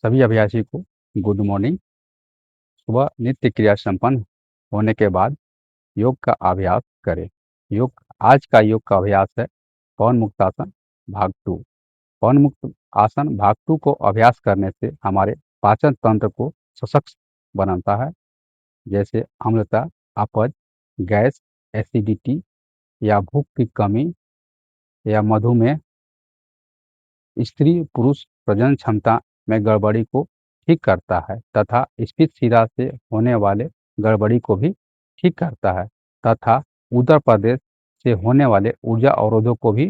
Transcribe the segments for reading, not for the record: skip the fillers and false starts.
सभी अभ्यासी को good morning. सुबह नित्य क्रिया संपन्न होने के बाद योग का अभ्यास करें। योग आज का योग का अभ्यास है पवन मुक्तासन भाग 2। पवन मुक्त आसन भाग 2 को अभ्यास करने से हमारे पाचन तंत्र को सशक्त बनाता है, जैसे अम्लता, अपच, गैस, एसिडिटी या भूख की कमी या मधुमेह, स्त्री पुरुष प्रजनन क्षमता में गड़बड़ी को ठीक करता है तथा स्फीत से होने वाले गड़बड़ी को भी ठीक करता है तथा उदर प्रदेश से होने वाले ऊर्जा अवरोधों को भी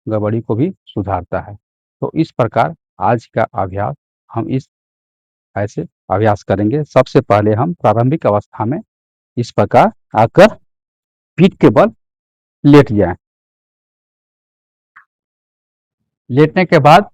गड़बड़ी को भी सुधारता है। तो इस प्रकार आज का अभ्यास हम इस ऐसे अभ्यास करेंगे। सबसे पहले हम प्रारंभिक अवस्था में इस प्रकार आकर पीठ के बल लेट जाएं। लेटने के बाद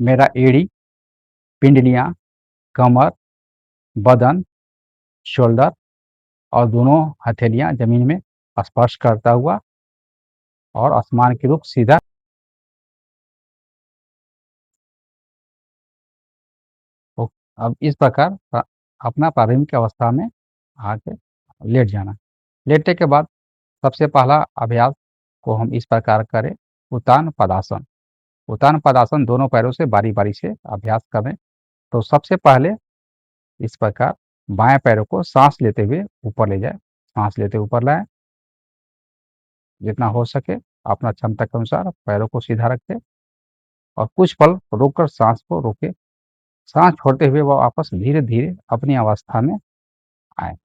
मेरा एड़ी, पिंडलियां, कमर, बदन, शोल्डर और दोनों हथेलियां जमीन में स्पर्श करता हुआ और आसमान की रुख सीधा अब इस प्रकार अपना प्रारंभिक अवस्था में आके लेट जाना। लेटने के बाद सबसे पहला अभ्यास को हम इस प्रकार करें, उत्तान पदासन। उत्तान पदासन दोनों पैरों से बारी बारी से अभ्यास करें। तो सबसे पहले इस प्रकार बाएं पैरों को सांस लेते हुए ऊपर ले जाए, सांस लेते ऊपर लाएं, जितना हो सके अपना क्षमता के अनुसार पैरों को सीधा रखें और कुछ पल रोककर सांस को रोके। सांस छोड़ते हुए वह वापस धीरे धीरे अपनी अवस्था में आए।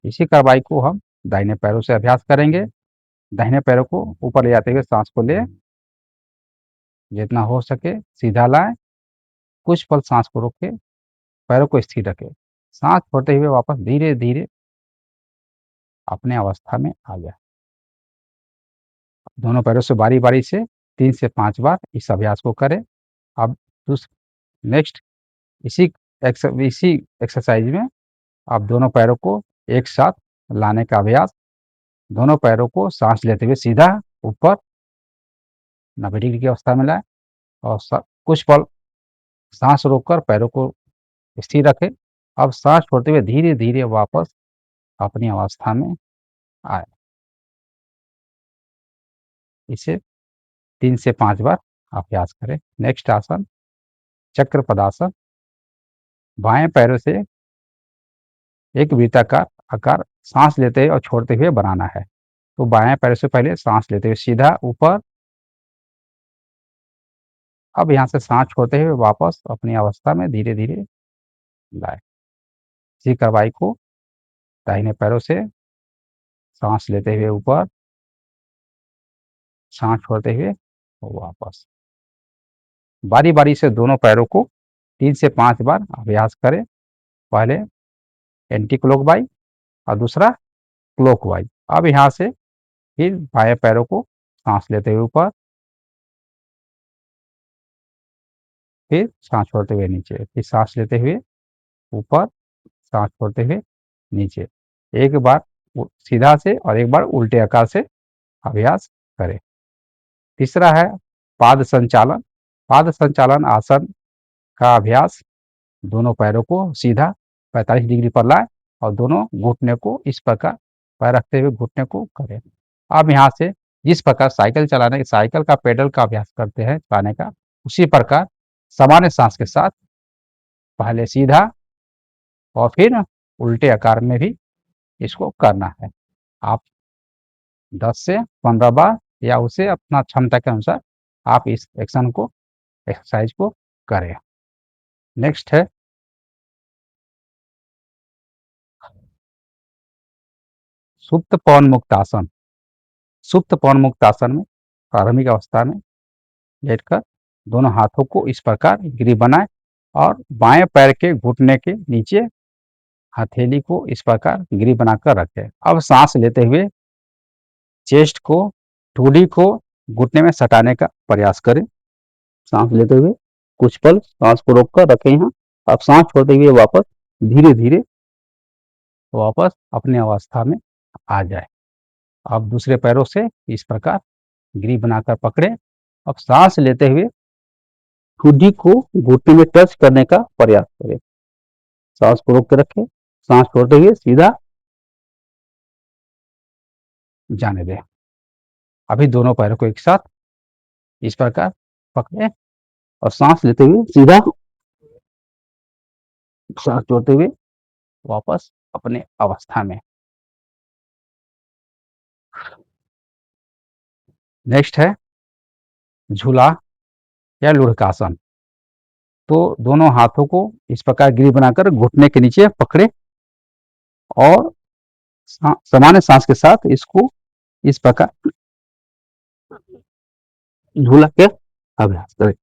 इसी कार्रवाई को हम दाहिने पैरों से अभ्यास करेंगे। दाहिने पैरों को ऊपर ले जाते हुए सांस को ले, जितना हो सके सीधा लाएं, कुछ पल सांस को रोके, पैरों को स्थिर रखें, सांस छोड़ते हुए वापस धीरे धीरे अपने अवस्था में आ जाए। दोनों पैरों से बारी बारी से 3 से 5 बार इस अभ्यास को करें। अब नेक्स्ट इसी एक्सरसाइज में आप दोनों पैरों को एक साथ लाने का अभ्यास। दोनों पैरों को सांस लेते हुए सीधा ऊपर 90 डिग्री की अवस्था में लाएं और कुछ पल सांस रोककर पैरों को स्थिर रखें। अब सांस छोड़ते हुए धीरे धीरे वापस अपनी अवस्था में आए। इसे 3 से 5 बार अभ्यास करें। नेक्स्ट आसन चक्र पदासन। बाएं पैरों से एक वृत्ताकार आकार सांस लेते हुए और छोड़ते हुए बनाना है। तो बाएं पैर से पहले सांस लेते हुए सीधा ऊपर, अब यहाँ से सांस छोड़ते हुए वापस अपनी अवस्था में धीरे धीरे लाए। इसी कार्रवाई को दाहिने पैरों से सांस लेते हुए ऊपर, सांस छोड़ते हुए वापस। बारी बारी से दोनों पैरों को 3 से 5 बार अभ्यास करें। पहले एंटी क्लॉकवाइज और दूसरा क्लॉकवाइज। अब यहाँ से फिर बाएं पैरों को सांस लेते हुए ऊपर, फिर सांस छोड़ते हुए नीचे, फिर सांस लेते हुए ऊपर, सांस छोड़ते हुए नीचे। एक बार सीधा से और एक बार उल्टे आकार से अभ्यास करें। तीसरा है पाद संचालन। पाद संचालन आसन का अभ्यास दोनों पैरों को सीधा 45 डिग्री पर लाए और दोनों घुटने को इस प्रकार पैर रखते हुए घुटने को करें। अब यहाँ से जिस प्रकार साइकिल का पेडल का अभ्यास करते हैं चलाने का, उसी प्रकार सामान्य सांस के साथ पहले सीधा और फिर उल्टे आकार में भी इसको करना है। आप 10 से 15 बार या उसे अपना क्षमता के अनुसार आप इस एक्सरसाइज को करें। नेक्स्ट है सुप्त पवन मुक्त आसन। सुप्त पवन मुक्त आसन में प्रारंभिक अवस्था में लेटकर दोनों हाथों को इस प्रकार ग्रिप बनाएं और बाएं पैर के घुटने के नीचे हथेली को इस प्रकार ग्रिप बनाकर रखें। अब सांस लेते हुए चेस्ट को, ठोड़ी को घुटने में सटाने का प्रयास करें। सांस लेते हुए कुछ पल सांस को रोककर रखें यहाँ। अब सांस छोड़ते हुए वापस धीरे धीरे वापस अपने अवस्था में आ जाए। अब दूसरे पैरों से इस प्रकार ग्रिप बनाकर पकड़े। अब सांस लेते हुए ठुड्डी को घुटने में टच करने का प्रयास करें। सांस को रोक के रखें, सांस छोड़ते हुए सीधा जाने दें। अभी दोनों पैरों को एक साथ इस प्रकार पकड़े और सांस लेते हुए सीधा, सांस छोड़ते हुए वापस अपने अवस्था में। नेक्स्ट है झूला या लुढ़कासन। तो दोनों हाथों को इस प्रकार गिरी बनाकर घुटने के नीचे पकड़े और सामान्य सांस के साथ इसको इस प्रकार झूला के अभ्यास करें।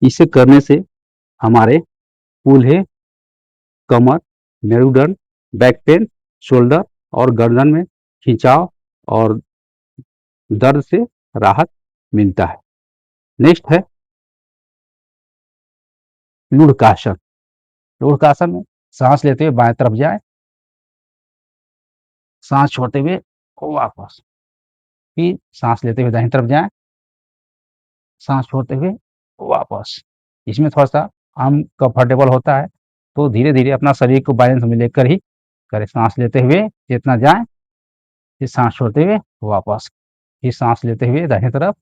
इसे करने से हमारे कूल्हे, कमर, मेरुदंड, बैक पेन, शोल्डर और गर्दन में खिंचाव और दर्द से राहत मिलता है। नेक्स्ट है लुढ़कासन। लुढ़कासन में सांस लेते हुए बाएं तरफ जाए, सांस छोड़ते हुए वापस, फिर सांस लेते हुए दाहिनी तरफ जाए, सांस छोड़ते हुए वापस। इसमें थोड़ा सा अनकंफर्टेबल होता है, तो धीरे धीरे अपना शरीर को बैलेंस में लेकर ही करें। सांस लेते हुए जितना जाए, फिर सांस छोड़ते हुए वापस, फिर सांस लेते हुए दाहिनी तरफ,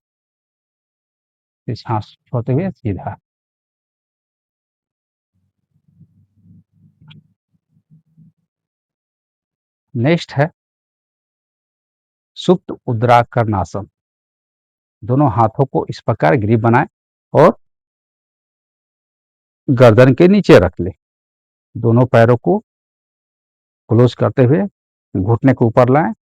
फिर सांस छोड़ते हुए सीधा। नेक्स्ट है सुप्त उद्राकरनासन। दोनों हाथों को इस प्रकार ग्रिप बनाए और गर्दन के नीचे रख ले। दोनों पैरों को क्लोज करते हुए घुटने को ऊपर लाएं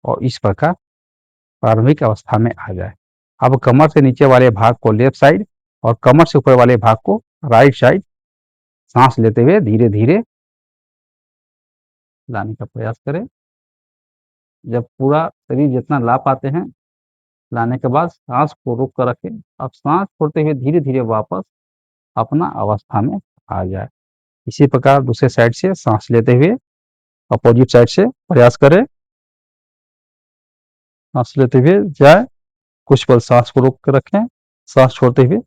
और इस प्रकार प्रारंभिक अवस्था में आ जाए। अब कमर से नीचे वाले भाग को लेफ्ट साइड और कमर से ऊपर वाले भाग को राइट साइड सांस लेते हुए धीरे धीरे लाने का प्रयास करें। जब पूरा शरीर जितना ला पाते हैं, लाने के बाद सांस को रोक कर रखें। अब सांस छोड़ते हुए धीरे धीरे वापस अपना अवस्था में आ जाए। इसी प्रकार दूसरे साइड से सांस लेते हुए अपोजिट साइड से प्रयास करें। सांस लेते हुए जाए, कुछ पल सांस को रोक कर रखें, सांस छोड़ते हुए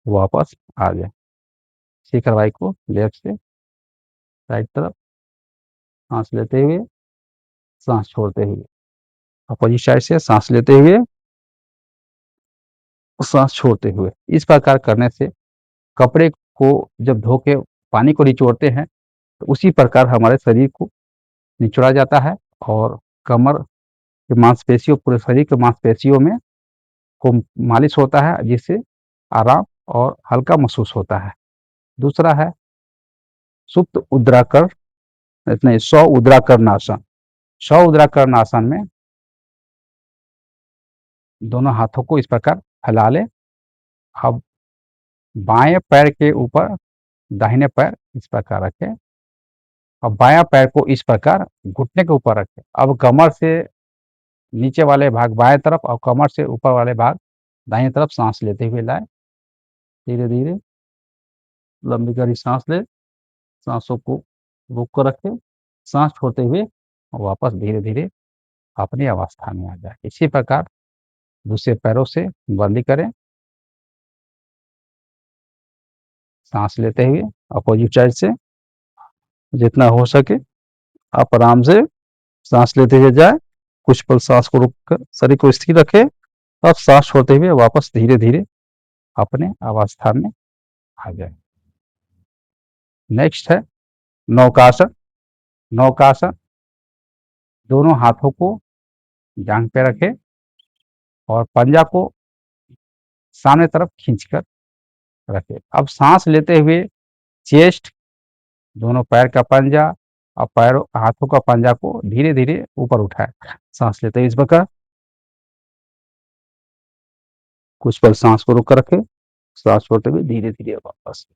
वापस आ जाए। इसी कार्रवाई को लेफ्ट से राइट तरफ सांस लेते हुए, सांस छोड़ते हुए, अपोजिट साइड से सांस लेते हुए, सांस छोड़ते हुए। इस प्रकार करने से कपड़े को जब धो के पानी को निचोड़ते हैं, तो उसी प्रकार हमारे शरीर को निचोड़ा जाता है और कमर की मांसपेशियों, पूरे शरीर के मांसपेशियों में को मालिश होता है, जिससे आराम और हल्का महसूस होता है। दूसरा है सुप्त उद्राकर, नहीं, सौ उद्राकरनासन। सौ उद्राकरनासन में दोनों हाथों को इस प्रकार फैला ले। अब बाएं पैर के ऊपर दाहिने पैर इस प्रकार रखें और बायां पैर को इस प्रकार घुटने के ऊपर रखें। अब कमर से नीचे वाले भाग बाएं तरफ और कमर से ऊपर वाले भाग दाहिनी तरफ सांस लेते हुए लाए। धीरे धीरे लंबी गहरी सांस ले, सांसों को रोक कर रखें, सांस छोड़ते हुए वापस धीरे धीरे अपनी अवस्था में आ जाए। इसी प्रकार दूसरे पैरों से बंदी करें, सांस लेते हुए अपोजिट साइड से जितना हो सके आप आराम से सांस लेते हुए जाए। कुछ पल सांस को रोककर शरीर को स्थिर रखें, अब सांस छोड़ते हुए वापस धीरे धीरे अपने अवस्था में आ जाए। नेक्स्ट है नौकासन। नौकासन, दोनों हाथों को जांघ पे रखें और पंजा को सामने तरफ खींचकर रखें। अब सांस लेते हुए चेस्ट, दोनों पैर का पंजा और पैरों हाथों का पंजा को धीरे धीरे ऊपर उठाए। सांस लेते हुए इस प्रकार कुछ पल सांस को रोक कर रखें, सांस छोड़ते हुए धीरे धीरे वापस।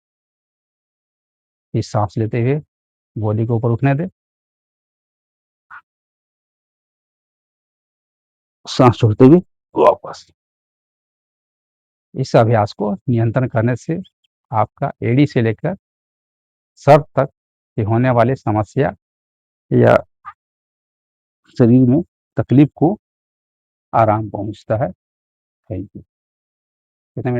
इस सांस लेते हुए बॉडी को ऊपर उठने दें, सांस छोड़ते हुए वापस। इस अभ्यास को नियंत्रण करने से आपका एड़ी से लेकर सर तक की होने वाली समस्या या शरीर में तकलीफ को आराम पहुँचता है। Thank you. कितने मिनट